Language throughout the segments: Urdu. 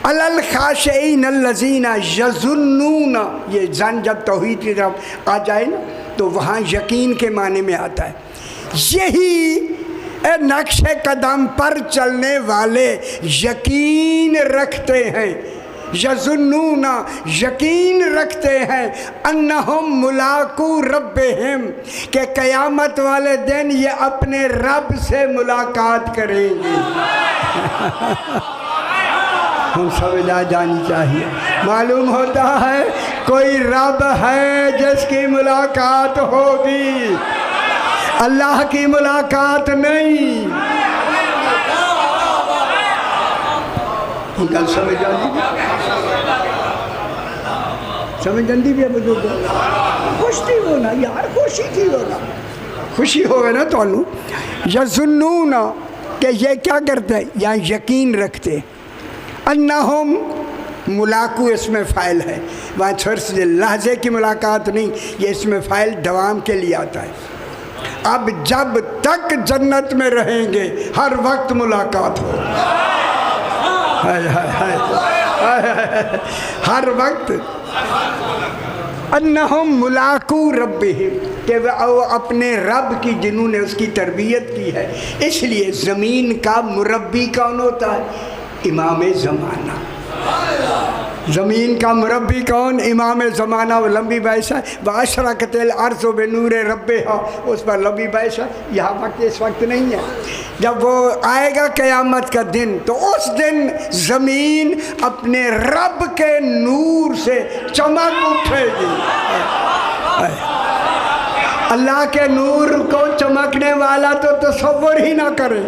الل خاشعین الذین یظنون، یہ زن جب توحید کی طرف آ جائے نا تو وہاں یقین کے معنی میں آتا ہے۔ یہی نقش قدم پر چلنے والے یقین رکھتے ہیں، یظنون یقین رکھتے ہیں، انہم ملاقو ربہم کہ قیامت والے دن یہ اپنے رب سے ملاقات کریں گے۔ ہم سمجھ آ جانی چاہیے، معلوم ہوتا ہے کوئی رب ہے جس کی ملاقات ہوگی، اللہ کی ملاقات نہیں۔ گل سمجھ آتی سمجھ آتی بھی ہے بزرگ، خوش تھی ہونا یار، خوشی تھی ہونا، خوشی ہوگا نا تو یظنون کہ یہ کیا کرتے ہیں، یا یقین رکھتے، انہم ملاقو اس میں فائل ہے، وہاں چھرس لحظے کی ملاقات نہیں، یہ اس میں فائل دوام کے لیے آتا ہے۔ اب جب تک جنت میں رہیں گے ہر وقت ملاقات ہو، ہر وقت۔ انہم ملاقو ربہم کہ وہ اپنے رب کی، جنہوں نے اس کی تربیت کی ہے۔ اس لیے زمین کا مربی کون ہوتا ہے؟ امام زمانہ۔ زمین کا مربی کون؟ امام زمانہ۔ وہ لمبی بحث ہے، وَأَشْرَقَتِ الْأَرْضُ بِنُورِ رَبِّهَا، اس پر لمبی بحث ہے، یہاں وقت اس وقت نہیں ہے۔ جب وہ آئے گا قیامت کا دن تو اس دن زمین اپنے رب کے نور سے چمک اٹھے گی۔ اللہ کے نور کو چمکنے والا تو تصور ہی نہ کرے،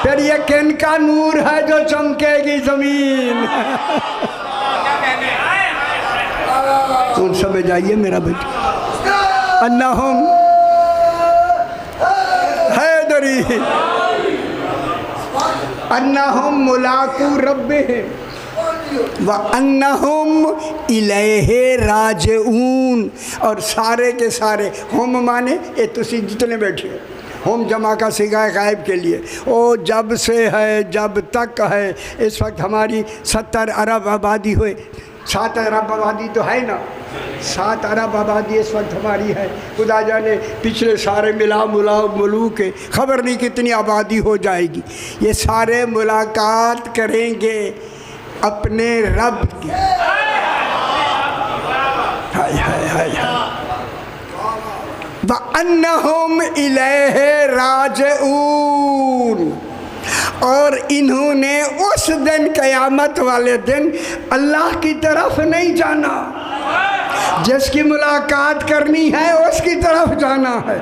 پھر یہ کن کا نور ہے جو چمکے گی زمین؟ کون سمجھ آئیے میرا بچہ؟ انہم حیدری انہم ملاقو ربہم وَأَنَّهُمْ إِلَيْهِ رَاجِعُونَ، اور سارے کے سارے ہم مانے اے تسی جتنے بیٹھے ہو، ہم جمع کا صیغہ غائب کے لیے، او جب سے ہے جب تک ہے، اس وقت ہماری 70 ارب آبادی ہوئے، 7 ارب آبادی تو ہے نا، 7 ارب آبادی اس وقت ہماری ہے، خدا جانے پچھلے سارے ملا ملوک کے خبر نہیں کتنی آبادی ہو جائے گی، یہ سارے ملاقات کریں گے اپنے رب کی۔ ہائے ہائے ہائے ہائے، وَأَنَّهُمْ إِلَيْهِ رَاجِعُونَ، اور انہوں نے اس دن قیامت والے دن اللہ کی طرف نہیں جانا، جس کی ملاقات کرنی ہے اس کی طرف جانا ہے۔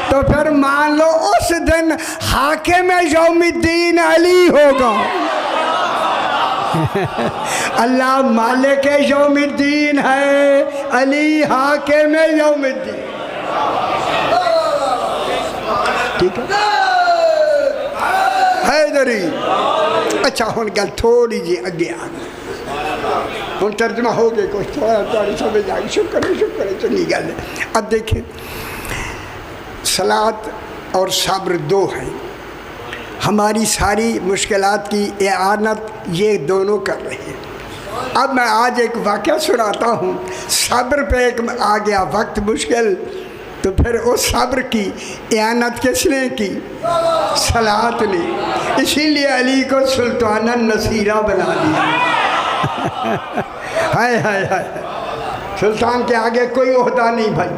تو پھر مان لو اس دن حاکم یوم الدین علی ہوگا، اللہ مالک یوم الدین ہے، علی حاکم یوم الدین۔ ٹھیک ہے حیدری۔ اچھا ہن گل تھوڑی جی اگے آ گئی، ہن ترجمہ ہو گئے کچھ تھوڑا تھوڑی سمجھ آ گئی، شکر ہے چنگی گل ہے۔ اب دیکھیں صلاۃ اور صبر دو ہیں، ہماری ساری مشکلات کی اعانت یہ دونوں کر رہے ہیں۔ اب میں آج ایک واقعہ سناتا ہوں، صبر پہ ایک آ گیا وقت مشکل، تو پھر اس صبر کی اعانت کس نے کی؟ صلاۃ نے، اسی لیے علی کو سلطان النصیرہ بنا دیا۔ ہائے ہائے ہائے، سلطان کے آگے کوئی عہدہ نہیں بھائی،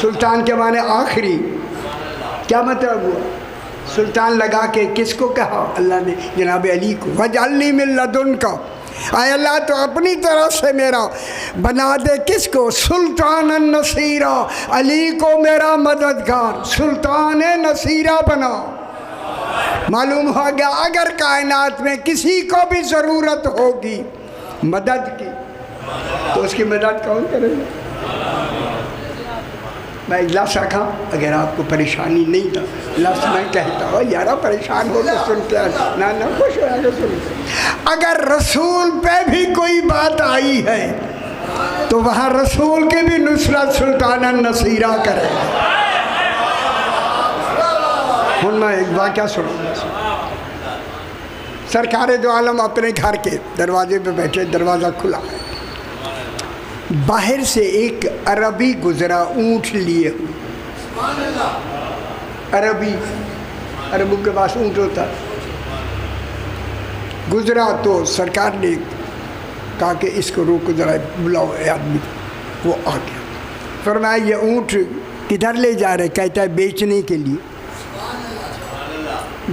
سلطان کے معنی آخری۔ کیا مطلب ہوا؟ سلطان لگا کے کس کو کہا؟ اللہ نے جناب علی کو، وَجْعَلْنِي مِن لَدُنْكَ، اے اللہ تو اپنی طرف سے میرا بنا دے کس کو؟ سلطان النصیرہ، علی کو میرا مددگار، سلطان نصیرہ بنا۔ معلوم ہو گیا اگر کائنات میں کسی کو بھی ضرورت ہوگی مدد کی تو اس کی مدد کون کرے گا؟ میں لفظ رکھا، اگر آپ کو پریشانی نہیں تھا لفظ میں کہتا ہوں، یارہ پریشان ہو کے سنتے ہیں نہ خوش ہو کے سنتے ہیں۔ اگر رسول پہ بھی کوئی بات آئی ہے تو وہاں رسول کی بھی نصرت سلطان النصیرہ کرے گا۔ ہن میں ایک واقعہ سنوں گا، سرکار دو عالم اپنے گھر کے دروازے پہ بیٹھے، دروازہ کھلا ہے، باہر سے ایک عربی گزرا اونٹ لیے ہوئے، عربوں کے پاس اونٹ ہوتا، گزرا تو سرکار نے کہا کہ اس کو روکو ذرا، بلاؤ اے آدمی، وہ آ گیا، فرمایا یہ اونٹ کدھر لے جا رہے؟ کہتا ہے بیچنے کے لیے،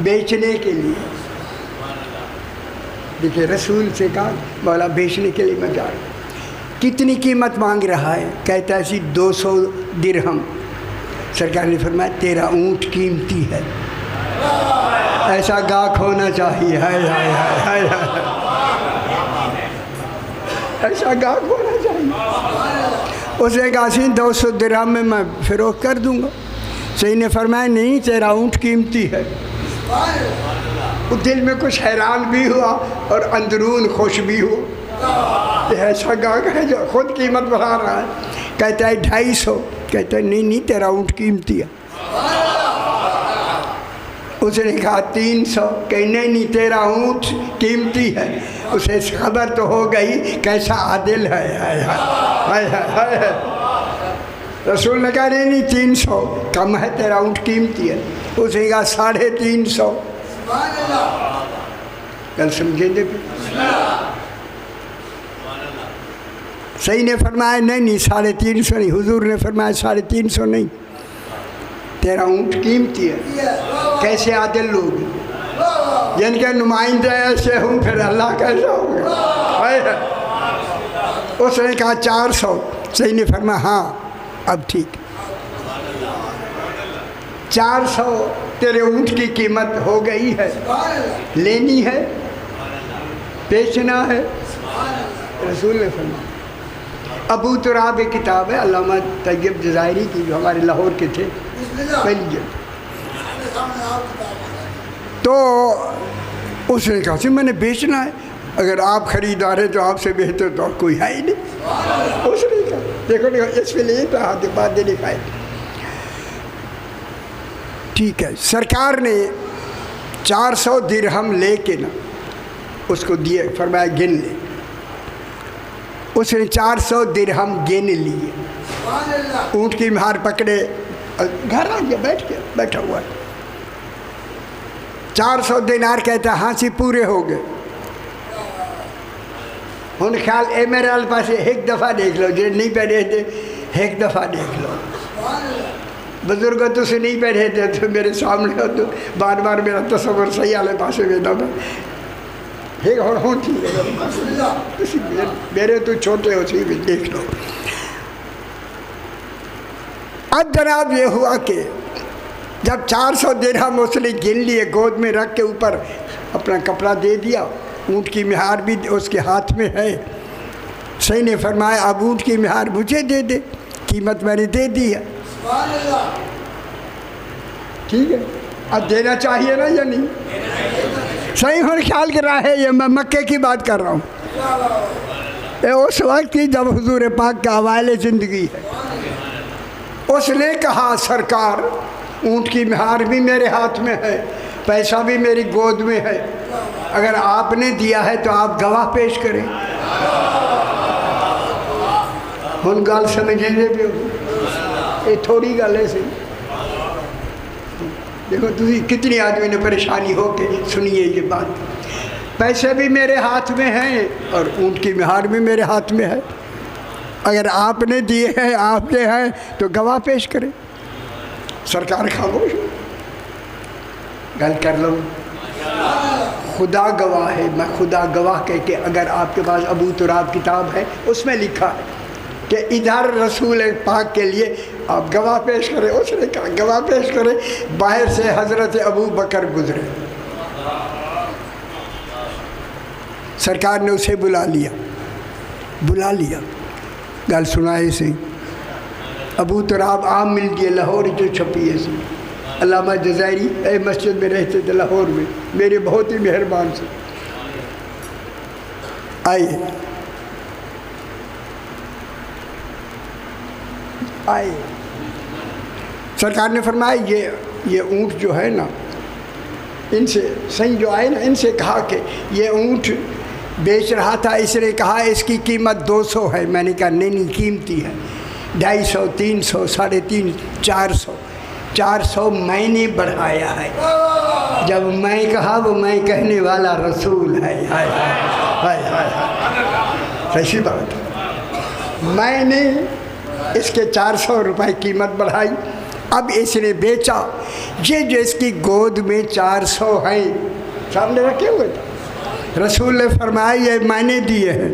بیچنے کے لیے۔ دیکھیں رسول سے کہا مولا بیچنے کے لیے میں جا رہا ہوں، کتنی قیمت مانگ رہا ہے؟ کہتا ہے اسی 200 درہم۔ سرکار نے فرمایا تیرا اونٹ قیمتی ہے، ایسا گاہک ہونا چاہیے، ہائے ہائے ہائے ہائے، ایسا گاہک ہونا چاہیے۔ اس نے کہا سی 200 درہم میں میں فروخت کر دوں گا۔ صحیح نے فرمایا نہیں، تیرا اونٹ قیمتی ہے۔ وہ دل میں کچھ حیران بھی ہوا اور اندرون خوش بھی ہوا، یہ ایسا گاہک ہے جو خود قیمت بڑھا رہا ہے۔ کہتا ہے 250، کہتا ہے نہیں تیرا اونٹ قیمتی ہے۔ اس نے کہا 300، کہ نہیں تیرا اونٹ قیمتی ہے۔ اسے خبر تو ہو گئی کیسا عادل ہے، ہائے ہائے ہائے ہائے۔ رسول نے کہا نہیں 300 کم ہے، تیرا اونٹ قیمتی ہے۔ اس نے کہا 350۔ کل سمجھیں گے صحیح نے فرمایا نہیں 350 نہیں، حضور نے فرمایا 350 نہیں، تیرا اونٹ قیمتی ہے۔ کیسے عادل لوگ، جن کے نمائندے ایسے ہوں پھر اللہ کیسا ہوگا۔ اس نے کہا 400۔ صحیح نے فرمایا ہاں اب ٹھیک، 400 تیرے اونٹ کی قیمت ہو گئی ہے، لینی ہے، بیچنا ہے۔ رسول نے فرمایا ابو تراب ایک کتاب ہے علامہ طیب جزائری کی جو ہمارے لاہور کے تھے، پہلی جلد، تو اس نے کہا میں نے بیچنا ہے، اگر آپ خریدار ہیں تو آپ سے بہتر تو کوئی ہے ہی نہیں۔ اس نے کہا دیکھو اس کے لیے تو ہاتھ بات نہیں کھائے۔ ٹھیک ہے، سرکار نے 400 درہم لے کے نا اس کو دیے، فرمایا گن لے۔ اس نے 400 درہم گن لیے، اونٹ کی مہار پکڑے، گھر آ گیا، بیٹھا ہوا ہے۔ 400 دینار کہتا ہاں سی پورے ہو گئے۔ ان خیال اے میرے پاس ایک دفعہ دیکھ لو، جو نہیں پہنے تھے ایک دفعہ دیکھ لو، بزرگوں تو سے نہیں پہنے تھے تو میرے سامنے ہو تو بار بار میرا تصور صحیح والے پاسے میں نہ ایک ہوتی ہے، میرے تو چھوٹے ہوتی بھی دیکھ لو۔ اب جناب یہ ہوا کہ جب 400 درہم اس نے گن لیے، گود میں رکھ کے اوپر اپنا کپڑا دے دیا، اونٹ کی مہار بھی اس کے ہاتھ میں ہے۔ صحیح نے فرمایا اب اونٹ کی مہار مجھے دے دے، قیمت میں نے دے دی ہے، ٹھیک ہے، اب دینا چاہیے نا یا نہیں؟ صحیح ہوں خیال کر رہا ہے، یہ میں مکے کی بات کر رہا ہوں، یہ اس وقت کی جب حضور پاک کا حوالے زندگی ہے۔ اس نے کہا سرکار اونٹ کی مہار بھی میرے ہاتھ میں ہے، پیسہ بھی میری گود میں ہے، اگر آپ نے دیا ہے تو آپ گواہ پیش کریں۔ ہن گل سمجھیں گے بھی یہ تھوڑی گل ہے سی، دیکھو تھی کتنی آدمی نے پریشانی ہو کے سنیے یہ بات، پیسے بھی میرے ہاتھ میں ہیں اور اونٹ کی مہار بھی میرے ہاتھ میں ہے، اگر آپ نے دیے ہیں، آپ کے ہیں تو گواہ پیش کریں۔ سرکار خاموش ہو، گل کر لو، خدا گواہ ہے، میں خدا گواہ کہہ کے، اگر آپ کے پاس ابو تراب کتاب ہے اس میں لکھا ہے کہ ادھر رسول پاک کے لیے آپ گواہ پیش کریں، اس نے کہا گواہ پیش کریں۔ باہر سے حضرت ابو بکر گزرے، سرکار نے اسے بلا لیا، گل سنائے سی ابو تراب عام مل گئے، لاہور جو چھپی ہے سی، علامہ جزائری اے مسجد میں رہتے تھے لاہور میں، میرے بہت ہی مہربان سے آئے۔ سرکار نے فرمایا یہ اونٹ جو ہے نا ان سے صحیح جو آئے نا ان سے کہا کہ یہ اونٹ بیچ رہا تھا، اس نے کہا اس کی قیمت 200 ہے. میں نے کہا نہیں قیمتی ہے 250 300 350 400 میں نے بڑھایا ہے. جب میں کہا وہ میں کہنے والا رسول ہے. ہائے ہائے ہائے ہائے ایسی بات ہے. میں نے اس کے 400 روپے قیمت بڑھائی. اب اس نے بیچا. یہ جو اس کی گود میں 400 ہیں سامنے رکھے ہوئے تھے. رسول نے فرمایا یہ میں نے دیے ہیں.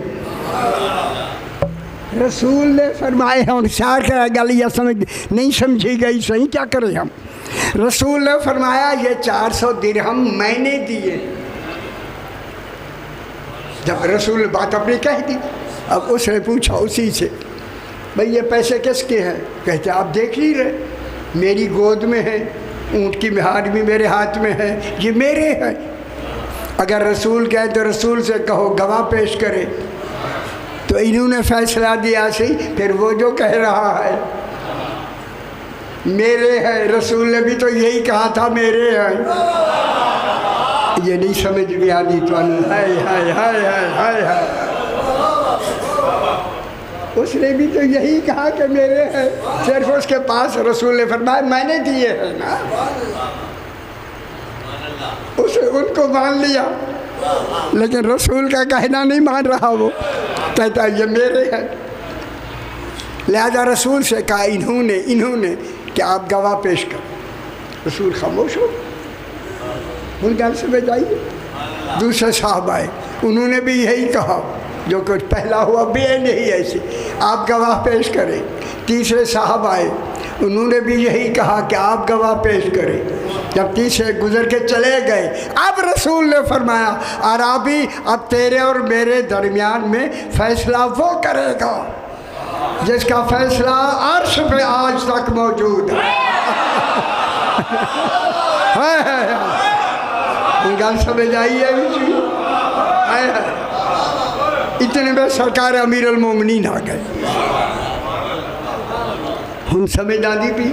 رسول نے فرمائے ہم شاہ کا گل یہ سمجھ نہیں سمجھی گئی صحیح کیا کریں ہم. رسول نے فرمایا یہ 400 درہم میں نے دیے. جب رسول نے بات اپنی کہہ دی اب اس نے پوچھا اسی سے بھئی یہ پیسے کس کے ہیں؟ کہتے آپ دیکھ نہیں رہے میری گود میں ہے، اونٹ کی مہار بھی میرے ہاتھ میں ہے، یہ میرے ہیں. اگر رسول کہے تو رسول سے کہو گواہ پیش کرے. تو انہوں نے فیصلہ دیا سی پھر وہ جو کہہ رہا ہے میرے ہیں، رسول نے بھی تو یہی کہا تھا میرے ہیں. یہ نہیں سمجھ بھی آنی تو ہائے ہائے ہائے ہائے ہائے. اس نے بھی تو یہی کہا کہ میرے ہیں، صرف اس کے پاس رسول نے فرمایا میں نے دیے ہیں نا. ان کو مان لیا لیکن رسول کا کہنا نہیں مان رہا. وہ کہتا ہے یہ میرے ہیں. لہذا رسول سے کہا انہوں نے کہ آپ گواہ پیش کر. رسول خاموش ہو. ان گھر سے بجائیے. دوسرے صاحب آئے انہوں نے بھی یہی کہا جو کچھ پہلا ہوا بھی نہیں ایسے آپ گواہ پیش کریں. تیسرے صاحب آئے انہوں نے بھی یہی کہا کہ آپ گواہ پیش کریں. جب تیسرے گزر کے چلے گئے اب رسول نے فرمایا عرابی اب تیرے اور میرے درمیان میں فیصلہ وہ کرے گا جس کا فیصلہ عرش پہ آج تک موجود ہے. گل سمجھ آئی ہے. اتنے میں سرکار امیر المومنین آ گئے. ہم سمجھ آدھی بھی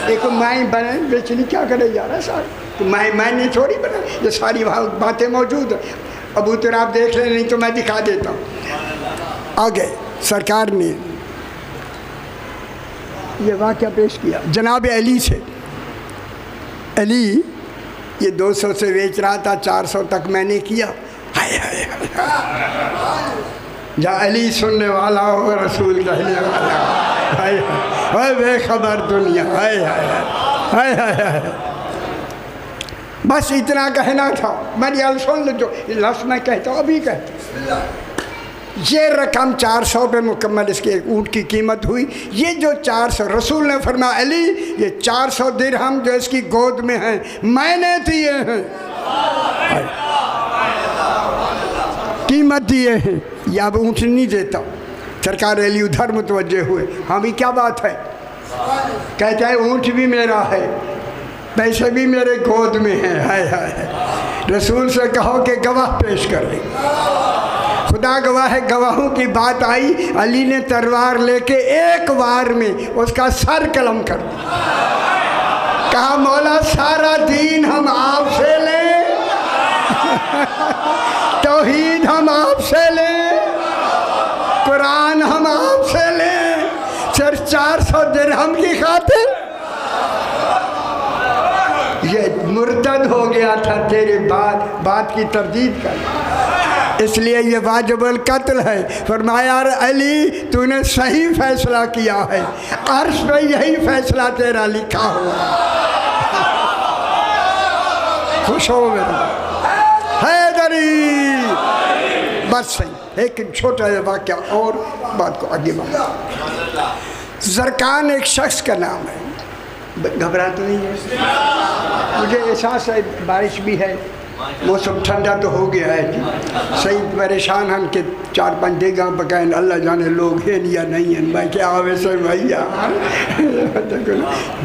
ایک مائیں بنے بیچنی کیا کرے جا رہا سارے تو میں نے تھوڑی بنا. یہ ساری باتیں موجود ہیں. ابو تراب دیکھ لیں نہیں تو میں دکھا دیتا ہوں. آگے سرکار نے یہ واقعہ پیش کیا جناب علی سے. علی یہ 200 سے بیچ رہا تھا 400 تک میں نے کیا. جہاں علی سننے والا ہو رسول کہنے والا ہائے بے خبر دنیا. ہائے بس اتنا کہنا تھا. میری حال سن لو جو لفظ میں کہتا ہوں ابھی کہتا ہوں. یہ رقم 400 پہ مکمل اس کے اونٹ کی قیمت ہوئی. یہ جو 400 رسول نے فرمایا علی یہ 400 درہم جو اس کی گود میں ہیں میں نے دیے ہیں قیمت دیے ہیں. یہ اب اونٹ نہیں دیتا. سرکار علی ادھر متوجہ ہوئے. ہاں بھی کیا بات ہے؟ کہتا ہے اونٹ بھی میرا ہے پیسے بھی میرے گود میں ہیں. ہائے رسول سے کہو کہ گواہ پیش کرے. خدا گواہ ہے گواہوں کی بات آئی. علی نے تلوار لے کے ایک وار میں اس کا سر قلم کر دیا. کہا مولا سارا دین ہم آپ سے لیں توحید ہم آپ سے لیں قرآن ہم آپ سے لیں صرف 400 درہم کی خاطر. یہ مرتد ہو گیا تھا تیرے بات کی تردید کر اس لیے یہ واجب القتل ہے. فرمایا علی تو نے صحیح فیصلہ کیا ہے عرش پہ یہی فیصلہ تیرا لکھا ہوا. خوش ہو میرا حیدری. بس صحیح ایک چھوٹا سا واقعہ اور بات کو آگے بڑھا. زرکان ایک شخص کا نام ہے. گھبرا تو نہیں ہے؟ مجھے احساس ہے بارش بھی ہے موسم ٹھنڈا تو ہو گیا ہے جی. صحیح پریشان ہن کہ 4-5 دیگاں پکائیں اللہ جانے لوگ ہیں یا نہیں ہیں. میں کیا آوے سے بھائی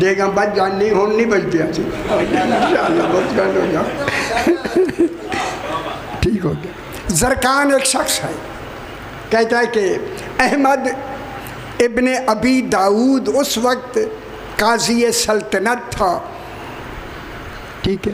دیگاں بچ جان نہیں ہون نہیں بچتے ہیں انشاءاللہ بہت گھر ہو جاؤ. ٹھیک ہو گیا. زرکان ایک شخص ہے. کہتا ہے کہ احمد ابن ابی داؤد اس وقت قاضی سلطنت تھا. ٹھیک ہے.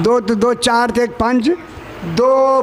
2 2 4 1 5, 2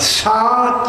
7।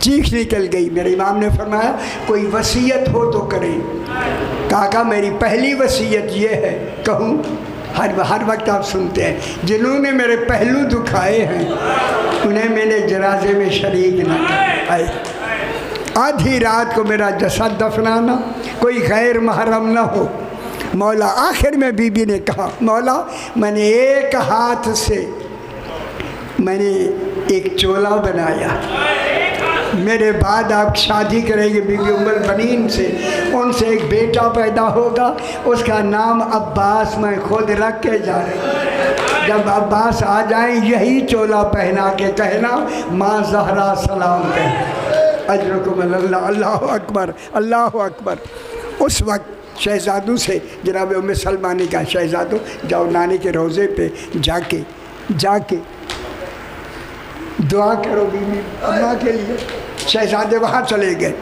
چیخ نکل گئی۔ میرے امام نے فرمایا کوئی وصیت ہو تو کریں۔ کہا میری پہلی وصیت یہ ہے، کہوں؟ ہر وقت آپ سنتے ہیں جنہوں نے میرے پہلو دکھائے ہیں انہیں میرے جنازے میں شریک نہ کرے۔ آدھی رات کو میرا جسد دفنانا، کوئی غیر محرم نہ ہو۔ مولا آخر میں بی بی نے کہا مولا میں نے ایک ہاتھ سے میں نے ایک چولا بنایا، میرے بعد آپ شادی کریں گے بی بی ام البنین سے، ان سے ایک بیٹا پیدا ہوگا، اس کا نام عباس میں خود رکھ کے جا رہی ہوں۔ جب عباس آ جائیں یہی چولا پہنا کے کہنا ماں زہرا سلام کہنا، اجرکم اللہ۔ اللہ اکبر، اللہ اکبر۔ اس وقت شہزادوں سے جناب ام سلمہ نے کہا شہزادوں جاؤ نانی کے روضے پہ جا کے دعا کرو بی بی اماں کے لیے۔ شہزادے وہاں چلے گئے۔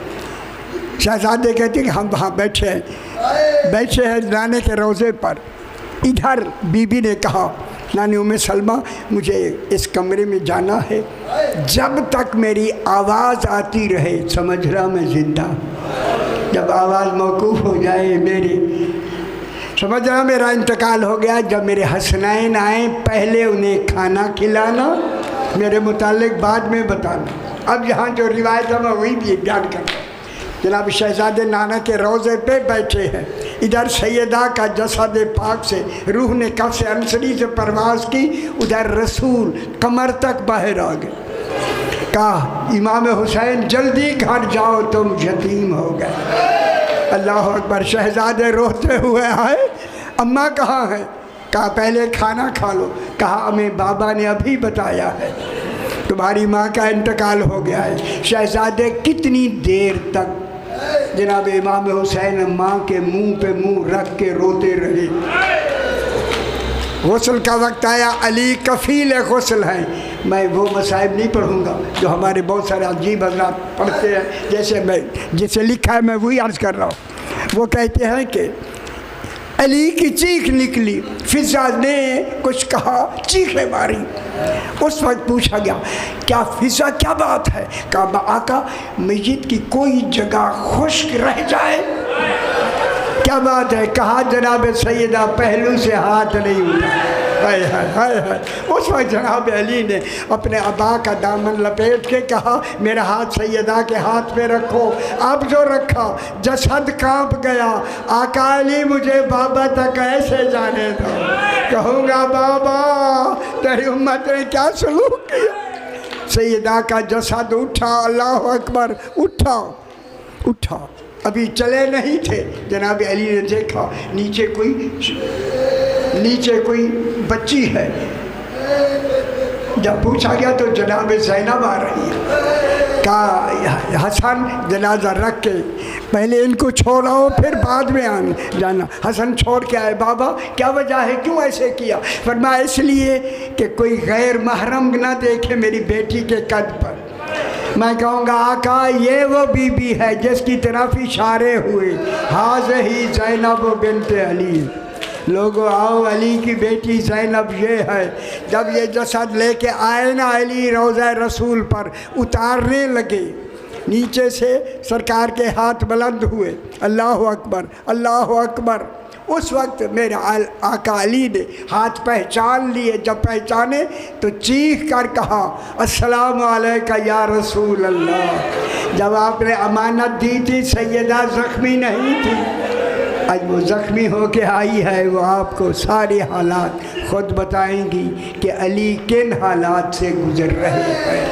شہزادے کہتے کہ ہم وہاں بیٹھے ہیں نانے کے روضے پر۔ ادھر بی بی نے کہا نانی ام سلمہ مجھے اس کمرے میں جانا ہے، جب تک میری آواز آتی رہے سمجھ رہا میں زندہ ہوں، جب آواز موقوف ہو جائے میری سمجھ رہا میرا انتقال ہو گیا۔ جب میرے حسنین آئیں پہلے انہیں کھانا کھلانا، میرے متعلق بعد میں بتانا۔ اب یہاں جو روایت ہے میں وہی بھی بیان کرتا ہوں۔ جناب شہزادے نانا کے روضے پہ بیٹھے ہیں، ادھر سیدہ کا جسد پاک سے روح نے کف انصری سے پرواز کی، ادھر رسول کمر تک باہر آ گئے۔ کہا امام حسین جلدی گھر جاؤ تم یتیم ہو گئے۔ اللہ اکبر۔ شہزادے روتے ہوئے آئے، اماں کہاں ہیں؟ کہا پہلے کھانا کھا لو۔ کہا ہمیں بابا نے ابھی بتایا ہے تمہاری ماں کا انتقال ہو گیا ہے۔ شہزادے کتنی دیر تک جناب امام حسین ماں کے منہ پہ منہ رکھ کے روتے رہے۔ غسل کا وقت آیا، علی کفیل غسل ہیں۔ میں وہ مصائب نہیں پڑھوں گا جو ہمارے بہت سارے عجیب حضرات پڑھتے ہیں، جیسے میں جسے لکھا ہے میں وہی عرض کر رہا ہوں۔ وہ کہتے ہیں کہ علی کی چیخ نکلی، فضا نے کچھ کہا، چیخیں ماری۔ اس وقت پوچھا گیا کیا فضا کیا بات ہے؟ کہا آقا میت کی کوئی جگہ خشک رہ جائے، کیا بات ہے؟ کہا جناب سیدہ پہلو سے ہاتھ نہیں اٹھا۔ ہائے ہائے ہائے ہائے۔ اس وقت جناب علی نے اپنے ابا کا دامن لپیٹ کے کہا میرا ہاتھ سیدہ کے ہاتھ پہ رکھو۔ اب جو رکھا جسد کانپ گیا۔ آقا علی مجھے بابا تک ایسے جانے دو، کہوں گا بابا تیری امت نے کیا سلوک کیا۔ سیدہ کا جسد اٹھا، اللہ اکبر، اٹھا۔ ابھی چلے نہیں تھے، جناب علی نے دیکھا نیچے کوئی بچی ہے۔ جب پوچھا گیا تو جناب زینب آ رہی ہے۔ کہا حسن جنازہ رکھ کے پہلے ان کو چھوڑاؤ پھر بعد میں جانا۔ حسن چھوڑ کے آئے۔ بابا کیا وجہ ہے، کیوں ایسے کیا؟ فرمایا اس لیے کہ کوئی غیر محرم نہ دیکھے میری بیٹی کے قد پر۔ میں کہوں گا آقا یہ وہ بی بی ہے جس کی طرف اشارے ہوئے، ہاذہی زینب بنت علی۔ لوگوں آؤ علی کی بیٹی زینب یہ ہے۔ جب یہ جسد لے کے آئے نا علی روضہ رسول پر اتارنے لگے، نیچے سے سرکار کے ہاتھ بلند ہوئے، اللہ اکبر، اللہ اکبر۔ اس وقت میرے آقا علی نے ہاتھ پہچان لیے، جب پہچانے تو چیخ کر کہا السلام علیکہ یا رسول اللہ۔ جب آپ نے امانت دی تھی سیدہ زخمی نہیں تھی، آج وہ زخمی ہو کے آئی ہے، وہ آپ کو سارے حالات خود بتائیں گی کہ علی کن حالات سے گزر رہے ہیں،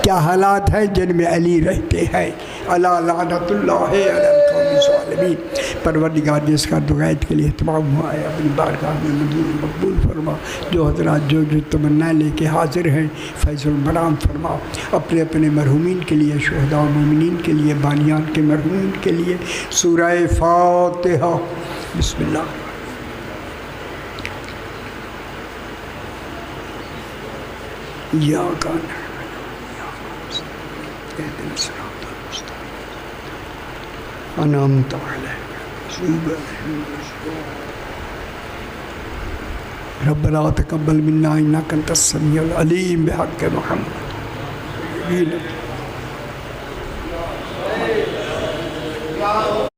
کیا حالات ہیں جن میں علی رہتے ہیں۔ اللہ لعنت اللہ علی القوم الظالمین۔ پروردگار جس کا دعائت کے لیے تمام ہوا ہے اپنی بارگاہ میں منظور مقبول فرما۔ جو حضرات جو تمنا لے کے حاضر ہیں فیض المنام فرما۔ اپنے اپنے مرحومین کے لیے، شہداء و مومنین کے لیے، بانیان کے مرحومین کے لیے سورہ فاتحہ۔ بسم اللہ۔ یا کان انعمت علیہم ربنا تقبل منا انک انت السمیع العلیم بحق محمد۔